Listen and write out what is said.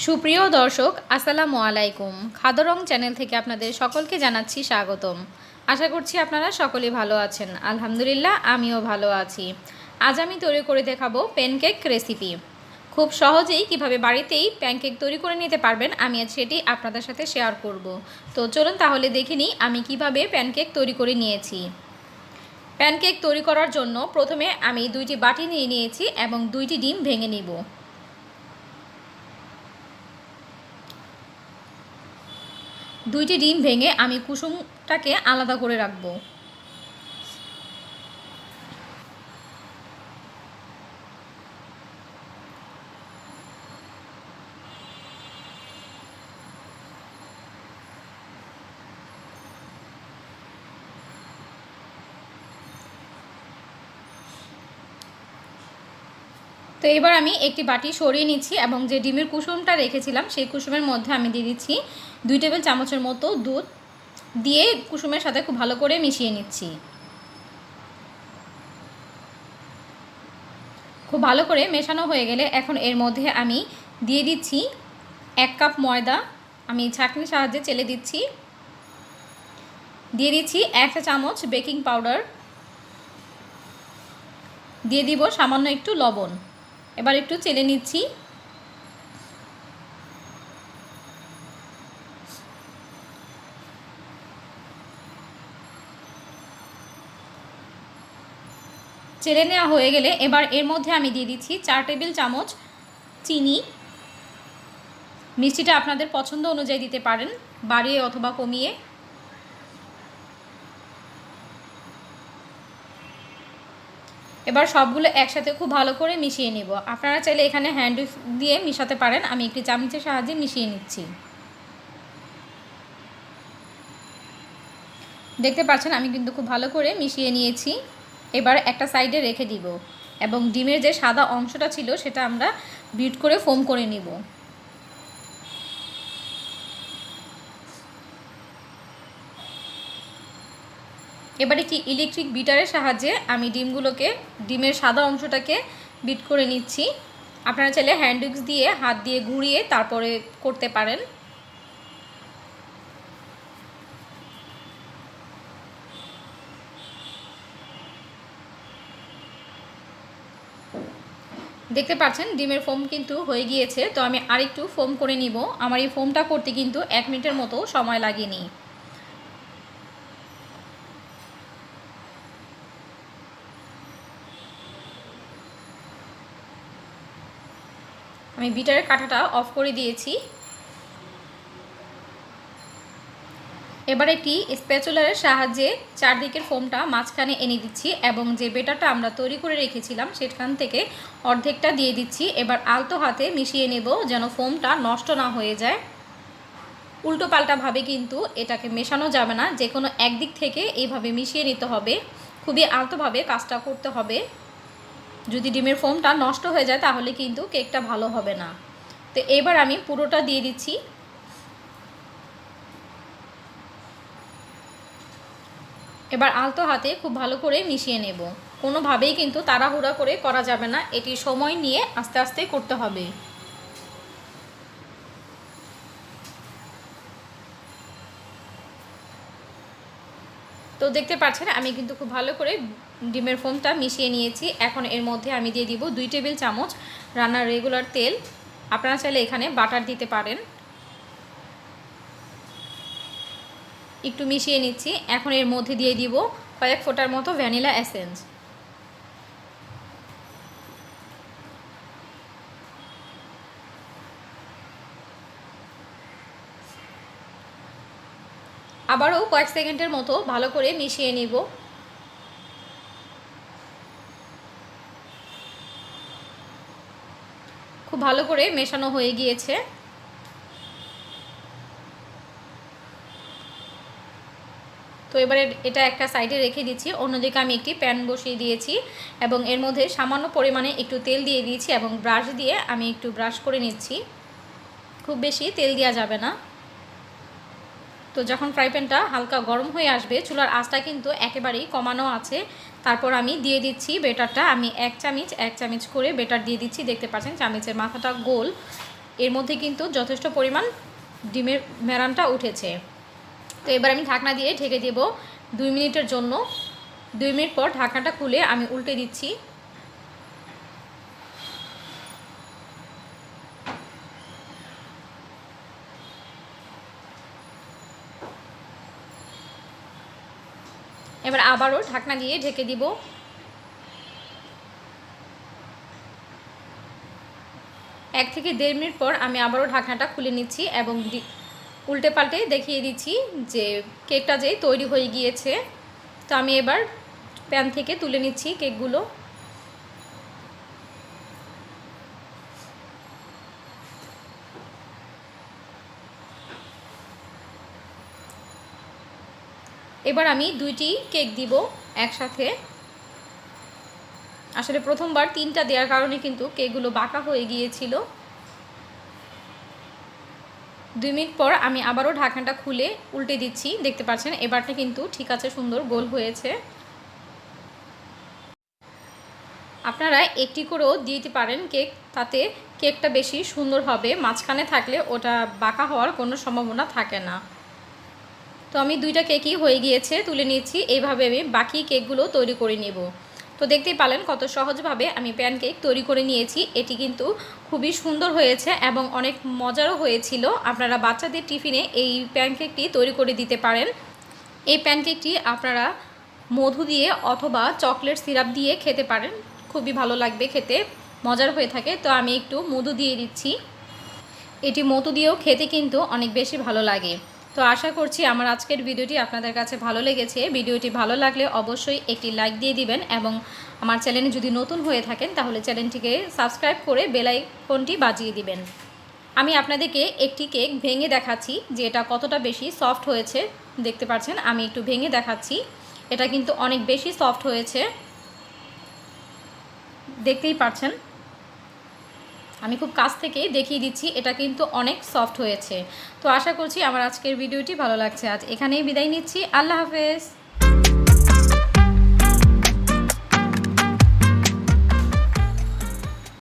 সুপ্রিয় দর্শক আসসালামু আলাইকুম। খাদ্য রং চ্যানেল থেকে আপনাদের সকলকে জানাচ্ছি স্বাগতম। আশা করছি আপনারা সকলেই ভালো আছেন। আলহামদুলিল্লাহ আমিও ভালো আছি। আজ আমি তৈরি করে দেখাবো প্যানকেক রেসিপি। খুব সহজেই কিভাবে বাড়িতেই প্যানকেক তৈরি করে নিতে পারবেন আমি আজ সেটি আপনাদের সাথে শেয়ার করব। তো চলুন তাহলে দেখে নিই আমি কিভাবে প্যানকেক তৈরি করে নিয়েছি। প্যানকেক তৈরি করার জন্য প্রথমে আমি 2টি বাটি নিয়ে নিয়েছি এবং 2টি ডিম ভেঙে নিব। দুইটি ডিম ভেঙে আমি কুসুমটাকে আলাদা করে রাখবো। তো এবার আমি একটি বাটি সরিয়ে নিচ্ছি এবং যে ডিমের কুসুমটা রেখেছিলাম সেই কুসুমের মধ্যে আমি দিয়ে দিচ্ছি 2 টেবিল চামচের মতো দুধ দিয়ে কুসুমের সাথে খুব ভালো করে মিশিয়ে নিচ্ছি। খুব ভালো করে মেশানো হয়ে গেলে এখন এর মধ্যে আমি দিয়ে দিচ্ছি 1 কাপ ময়দা। আমি ছাঁকনির সাহায্যে চেলে দিচ্ছি। দিয়ে দিচ্ছি 1 চা চামচ বেকিং পাউডার। দিয়ে দিব সামান্য একটু লবণ। এবার একটু চেলে নিচ্ছি। চেলে নেওয়া হয়ে গেলে এবার এর মধ্যে আমি দিয়ে দিচ্ছি 4 টেবিল চামচ চিনি। মিষ্টিটা আপনাদের পছন্দ অনুযায়ী দিতে পারেন, বাড়িয়ে অথবা কমিয়ে। এবার সবগুলো একসাথে খুব ভালো করে মিশিয়ে নেব। আপনারা চাইলে এখানে হ্যান্ড উইস্ক দিয়ে মিশাতে পারেন, আমি একটি চামচের সাহায্যে মিশিয়ে নিচ্ছি। দেখতে পাচ্ছেন আমি কিন্তু খুব ভালো করে মিশিয়ে নিয়েছি। এবার একটা সাইডে রেখে দিব এবং ডিমের যে সাদা অংশটা ছিল সেটা আমরা বিট করে ফোম করে নিব। এবার একটি ইলেকট্রিক বিটারের সাহায্যে আমি ডিমের সাদা অংশটাকে বিট করে নিচ্ছি। আপনারা চাইলে হ্যান্ড উইস্ক দিয়ে হাত দিয়ে ঘুরিয়ে তারপরে করতে পারেন। দেখতে পাচ্ছেন ডিমের ফোম কিন্তু হয়ে গিয়েছে। তো আমি আরেকটু ফোম করে নিব। আমার এই ফোমটা করতে কিন্তু 1 মিনিটের মতো সময় লাগেনি। আমি বিটারের কাঁটাটা অফ করে দিয়েছি। এবার একটি স্প্যাচুলারের সাহায্যে চারদিকের ফোমটা মাঝখানে এনে দিচ্ছি এবং যে বেটারটা আমরা তৈরি করে রেখেছিলাম সেখান থেকে অর্ধেকটা দিয়ে দিচ্ছি। এবার আলতো হাতে মিশিয়ে নেব যেন ফোমটা নষ্ট না হয়ে যায়। উল্টো পাল্টাভাবে কিন্তু এটাকে মেশানো যাবে না, যে কোনো একদিক থেকে এইভাবে মিশিয়ে নিতে হবে। খুবই আলতোভাবে কাজটা করতে হবে। যদি ডিমের ফোমটা নষ্ট হয়ে যায় তাহলে কিন্তু কেকটা ভালো হবে না। তো এবার আমি পুরোটা দিয়ে দিচ্ছি। এবার আলতো হাতে খুব ভালো করে মিশিয়ে নেব। কোনোভাবেই কিন্তু তাড়াহুড়া করে করা যাবে না, এটি সময় নিয়ে আস্তে আস্তে করতে হবে। তো দেখতে পাচ্ছেন আমি কিন্তু খুব ভালো করে ডিমের ফোমটা মিশিয়ে নিয়েছি। এখন এর মধ্যে আমি দিয়ে দিব 2 টেবিল চামচ রান্নার রেগুলার তেল। আপনারা চাইলে এখানে বাটার দিতে পারেন। একটু মিশিয়ে নিচ্ছি। এখন এর মধ্যে দিয়ে দিব কয়েক ফোঁটার মতো ভ্যানিলা এসেন্স। আবারও কয়েক সেকেন্ডের মতো ভালো করে মিশিয়ে নিব। খুব ভালো করে মেশানো হয়ে গিয়েছে। তো এবারে এটা একটা সাইডে রেখে দিচ্ছি। অন্যদিকে আমি একটি প্যান বসিয়ে দিয়েছি এবং এর মধ্যে সামান্য পরিমাণে একটু তেল দিয়ে দিয়েছি এবং ব্রাশ দিয়ে আমি একটু ব্রাশ করে নিচ্ছি। খুব বেশি তেল দেওয়া যাবে না। তো যখন ফ্রাই প্যানটা হালকা গরম হয়ে আসবে, চুলার আঁচটা কিন্তু একেবারেই কমানো আছে। তারপর আমি দিয়ে দিচ্ছি বেটারটা। আমি এক চামচ করে বেটার দিয়ে দিচ্ছি। দেখতে পাচ্ছেন চামচের মাথাটা গোল। এর মধ্যে কিন্তু যথেষ্ট পরিমাণ ডিমের মেরানটা উঠেছে। তো এবার আমি ঢাকনা দিয়ে ঢেকে দেব 2 মিনিটের জন্য। 2 মিনিট পর ঢাকনাটা খুলে আমি উল্টে দিচ্ছি। এবার আবারও ঢাকনা দিয়ে ঢেকে দিব। 1 থেকে 1.5 মিনিট পর আমি আবারও ঢাকনাটা খুলে নিচ্ছি এবং উল্টে পাল্টে দেখিয়ে দিচ্ছি যে কেকটা যে তৈরি হয়ে গিয়েছে। তো আমি এবার প্যান থেকে তুলে নিচ্ছি কেকগুলো। এবার আমি 2টি কেক দিব একসাথে। আসলে প্রথমবার 3টা দেওয়ার কারণে কিন্তু কেকগুলো বাঁকা হয়ে গিয়েছিল। 2 মিনিট পর আমি আবারও ঢাকনাটা খুলে উল্টে দিচ্ছি। দেখতে পাচ্ছেন এবারটা কিন্তু ঠিক আছে, সুন্দর গোল হয়েছে। আপনারা একটি করেও দিতে পারেন কেক, তাতে কেকটা বেশি সুন্দর হবে। মাঝখানে থাকলে ওটা বাঁকা হওয়ার কোনো সম্ভাবনা থাকে না। তো আমি 2টা কেকই হয়ে গিয়েছে, তুলে নিচ্ছি। এইভাবে আমি বাকি কেকগুলো তৈরি করে নেব। তো দেখতেই পারলেন কত সহজভাবে আমি প্যানকেক তৈরি করে নিয়েছি। এটি কিন্তু খুবই সুন্দর হয়েছে এবং অনেক মজারও হয়েছিল। আপনারা বাচ্চাদের টিফিনে এই প্যানকেকটি তৈরি করে দিতে পারেন। এই প্যানকেকটি আপনারা মধু দিয়ে অথবা চকলেট সিরাপ দিয়ে খেতে পারেন, খুবই ভালো লাগবে, খেতে মজার হয়ে থাকে। তো আমি একটু মধু দিয়ে দিচ্ছি। এটি মধু দিয়েও খেতে কিন্তু অনেক বেশি ভালো লাগে। তো আশা করছি আমার আজকের ভিডিওটি আপনাদের কাছে ভালো লেগেছে। ভিডিওটি ভালো লাগলে অবশ্যই একটি লাইক দিয়ে দিবেন এবং আমার চ্যানেলে যদি নতুন হয়ে থাকেন তাহলে চ্যানেলটিকে সাবস্ক্রাইব করে বেল আইকনটি বাজিয়ে দিবেন। আমি আপনাদেরকে একটি কেক ভেঙে দেখাচ্ছি যে এটা কতটা বেশি সফট হয়েছে। দেখতে পাচ্ছেন আমি একটু ভেঙে দেখাচ্ছি। এটা কিন্তু অনেক বেশি সফট হয়েছে, দেখতেই পাচ্ছেন। আমি খুব কাছ থেকে দেখিয়ে দিচ্ছি, এটা কিন্তু অনেক সফট হয়েছে। তো আশা করছি আমার আজকের ভিডিওটি ভালো লাগছে। আজ এখানেই বিদায় নিচ্ছি। আল্লাহ হাফেজ।